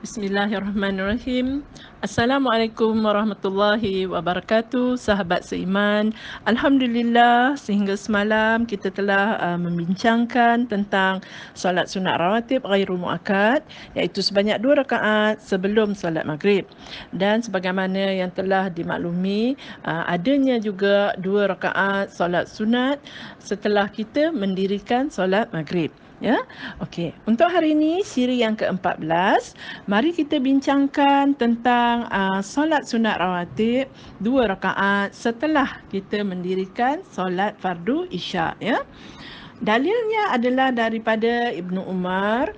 Bismillahirrahmanirrahim. Assalamualaikum warahmatullahi wabarakatuh, sahabat seiman. Alhamdulillah, sehingga semalam kita telah membincangkan tentang solat sunat rawatib ghairul muakkad, iaitu sebanyak 2 rakaat sebelum solat maghrib. Dan sebagaimana yang telah dimaklumi, adanya juga 2 rakaat solat sunat setelah kita mendirikan solat maghrib. Ya, okey. Untuk hari ini siri yang ke-14, mari kita bincangkan tentang solat sunat rawatib 2 rakaat setelah kita mendirikan solat fardu isyak, ya. Dalilnya adalah daripada Ibnu Umar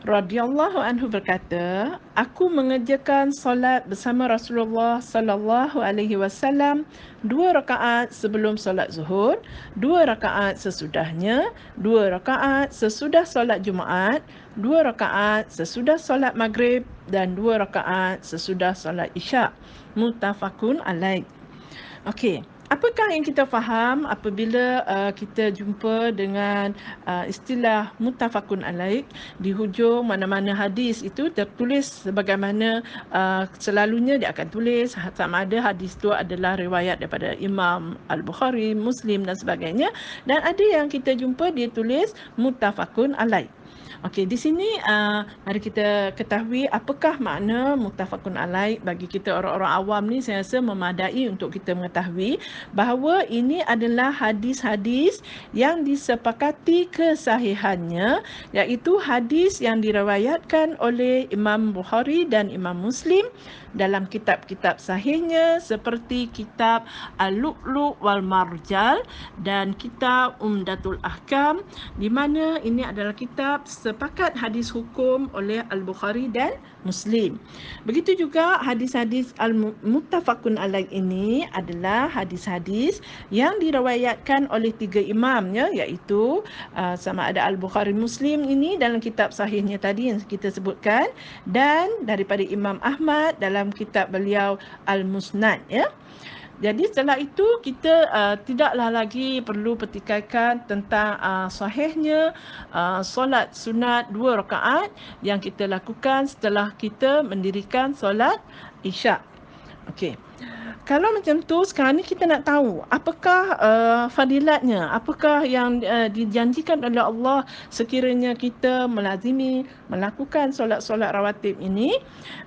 radhiyallahu anhu berkata, aku mengerjakan solat bersama Rasulullah sallallahu alaihi wasallam 2 rakaat sebelum solat zuhur, 2 rakaat sesudahnya, 2 rakaat sesudah solat Jumaat, 2 rakaat sesudah solat maghrib dan 2 rakaat sesudah solat isyak. Muttafaqun alaih. Okey, apakah yang kita faham apabila kita jumpa dengan istilah muttafaqun alaih di hujung mana-mana hadis itu tertulis sebagaimana selalunya dia akan tulis sama ada hadis itu adalah riwayat daripada Imam Al-Bukhari, Muslim dan sebagainya, dan ada yang kita jumpa dia tulis muttafaqun alaih. Okey, di sini mari kita ketahui apakah makna muttafaqun alaih. Bagi kita orang-orang awam ni saya rasa memadai untuk kita mengetahui bahawa ini adalah hadis-hadis yang disepakati kesahihannya, iaitu hadis yang diriwayatkan oleh Imam Bukhari dan Imam Muslim dalam kitab-kitab sahihnya seperti kitab Al-Lu'lu' wal Marjan dan kitab Umdatul Ahkam, di mana ini adalah kitab sepakat hadis hukum oleh Al-Bukhari dan Muslim. Begitu juga hadis-hadis al-muttafaqun alaih ini adalah hadis-hadis yang diriwayatkan oleh 3 imam, ya, iaitu sama ada Al-Bukhari, Muslim ini dalam kitab sahihnya tadi yang kita sebutkan, dan daripada Imam Ahmad dalam kitab beliau Al-Musnad, ya. Jadi setelah itu kita tidaklah lagi perlu pertikaikan tentang sahihnya solat sunat 2 rakaat yang kita lakukan setelah kita mendirikan solat isyak. Okey. Kalau macam tu, sekarang ni kita nak tahu apakah fadilatnya, apakah yang dijanjikan oleh Allah sekiranya kita melazimi melakukan solat-solat rawatib ini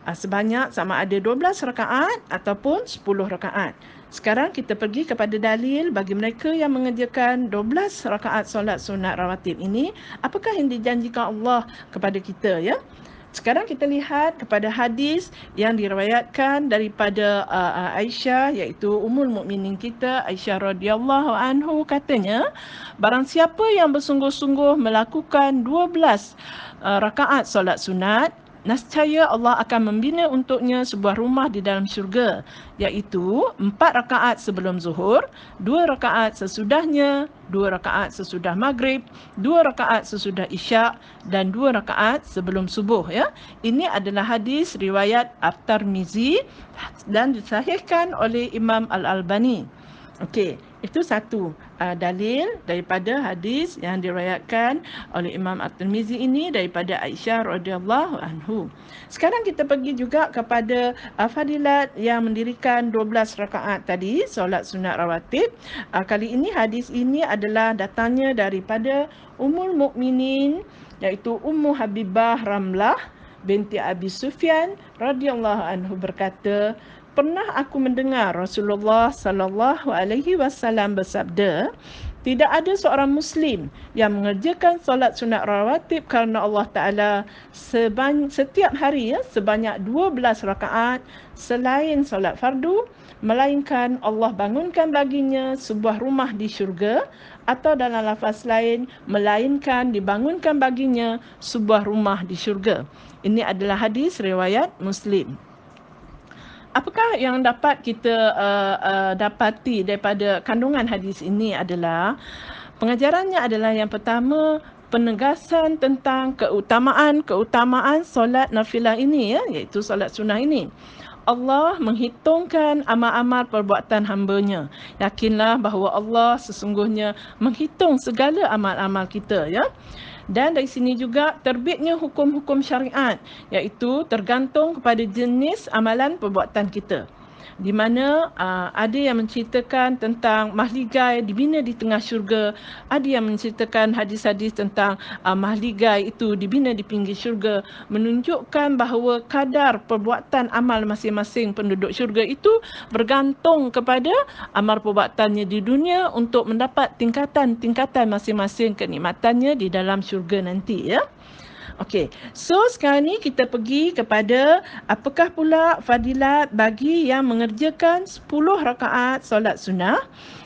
sebanyak sama ada 12 rakaat ataupun 10 rakaat. Sekarang kita pergi kepada dalil bagi mereka yang mengerjakan 12 rakaat solat sunat rawatib ini, apakah yang dijanjikan Allah kepada kita, ya. Sekarang kita lihat kepada hadis yang diriwayatkan daripada Aisyah, iaitu Ummul Mukminin kita Aisyah radhiyallahu anhu, katanya, barang siapa yang bersungguh-sungguh melakukan 12 rakaat solat sunat, nescaya Allah akan membina untuknya sebuah rumah di dalam syurga, iaitu 4 rakaat sebelum zuhur, 2 rakaat sesudahnya, 2 rakaat sesudah maghrib, 2 rakaat sesudah isyak dan 2 rakaat sebelum subuh, ya. Ini adalah hadis riwayat At-Tirmizi dan disahihkan oleh Imam Al-Albani. Okey, itu satu dalil daripada hadis yang diriwayatkan oleh Imam At-Tirmizi ini daripada Aisyah radhiyallahu anhu. Sekarang kita pergi juga kepada fadilat yang mendirikan 12 rakaat tadi, solat sunat rawatib. Kali ini hadis ini adalah datangnya daripada Ummul Mukminin, iaitu Ummu Habibah Ramlah binti Abi Sufyan radhiyallahu anhu berkata, pernah aku mendengar Rasulullah sallallahu alaihi wasallam bersabda, tidak ada seorang Muslim yang mengerjakan solat sunat rawatib kerana Allah Ta'ala setiap hari, ya, sebanyak 12 rakaat selain solat fardu, melainkan Allah bangunkan baginya sebuah rumah di syurga, atau dalam lafaz lain, melainkan dibangunkan baginya sebuah rumah di syurga. Ini adalah hadis riwayat Muslim. Apakah yang dapat kita dapati daripada kandungan hadis ini adalah, pengajarannya adalah yang pertama, penegasan tentang keutamaan solat nafilah ini, ya, iaitu solat sunnah ini. Allah menghitungkan amal-amal perbuatan hamba-Nya. Yakinlah bahawa Allah sesungguhnya menghitung segala amal-amal kita, ya. Dan dari sini juga terbitnya hukum-hukum syariat, iaitu tergantung kepada jenis amalan perbuatan kita. Di mana ada yang menceritakan tentang mahligai dibina di tengah syurga, ada yang menceritakan hadis-hadis tentang mahligai itu dibina di pinggir syurga, menunjukkan bahawa kadar perbuatan amal masing-masing penduduk syurga itu bergantung kepada amal perbuatannya di dunia untuk mendapat tingkatan-tingkatan masing-masing kenikmatannya di dalam syurga nanti, ya. Okey, so sekarang ni kita pergi kepada apakah pula fadilat bagi yang mengerjakan 10 rakaat solat sunnah,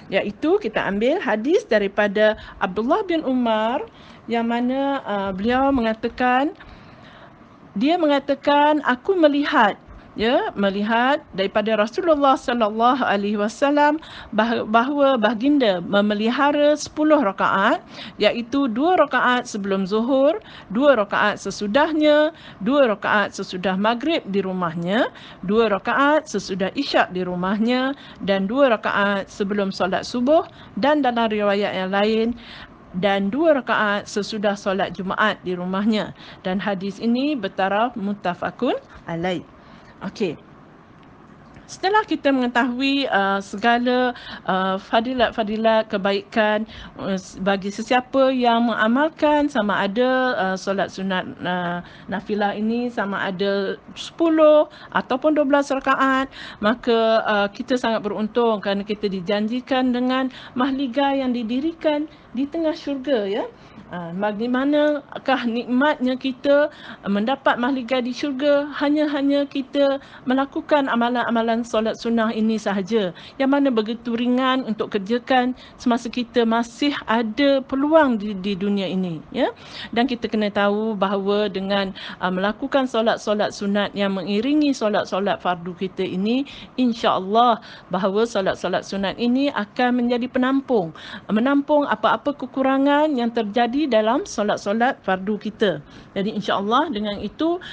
iaitu kita ambil hadis daripada Abdullah bin Umar yang mana beliau mengatakan, aku melihat daripada Rasulullah sallallahu alaihi wasallam bahawa baginda memelihara 10 rakaat, iaitu 2 rakaat sebelum zuhur, 2 rakaat sesudahnya, 2 rakaat sesudah maghrib di rumahnya, 2 rakaat sesudah isyak di rumahnya, dan 2 rakaat sebelum solat subuh, dan dalam riwayat yang lain dan 2 rakaat sesudah solat Jumaat di rumahnya. Dan hadis ini bertaraf muttafaqun alaih. Okey. Setelah kita mengetahui segala fadilat-fadilat kebaikan bagi sesiapa yang mengamalkan sama ada solat sunat nafilah ini sama ada 10 ataupun 12 rakaat, maka kita sangat beruntung kerana kita dijanjikan dengan mahligai yang didirikan di tengah syurga, ya. Bagaimanakah nikmatnya kita mendapat mahligai di syurga hanya kita melakukan amalan-amalan solat sunnah ini sahaja, yang mana begitu ringan untuk kerjakan semasa kita masih ada peluang di dunia ini, ya. Dan kita kena tahu bahawa dengan melakukan solat-solat sunat yang mengiringi solat-solat fardu kita ini, insya-Allah bahawa solat-solat sunat ini akan menjadi menampung apa-apa kekurangan yang terjadi dalam solat-solat fardu kita. Jadi insya-Allah dengan itu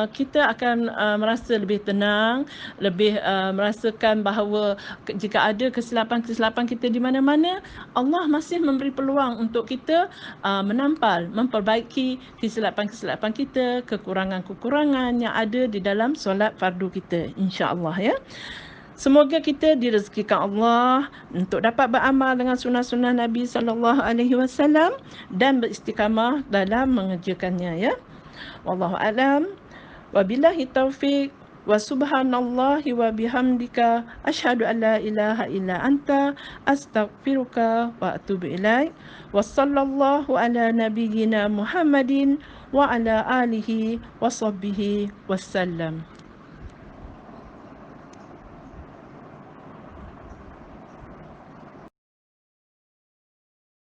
kita akan merasa lebih tenang, lebih merasakan bahawa jika ada kesilapan-kesilapan kita di mana-mana, Allah masih memberi peluang untuk kita memperbaiki kesilapan-kesilapan kita, kekurangan-kekurangan yang ada di dalam solat fardu kita, insya-Allah, ya. Semoga kita direzekikan Allah untuk dapat beramal dengan sunnah-sunnah Nabi sallallahu alaihi wasallam dan beristiqamah dalam mengerjakannya, ya. Wallahu a'lam. Wabillahi taufik wa subhanallahi wa bihamdika asyhadu an la ilaha illa anta astaghfiruka wa atubu ilaik. Wassallallahu ala nabiyyina Muhammadin wa ala alihi wa sahbihi wasallam.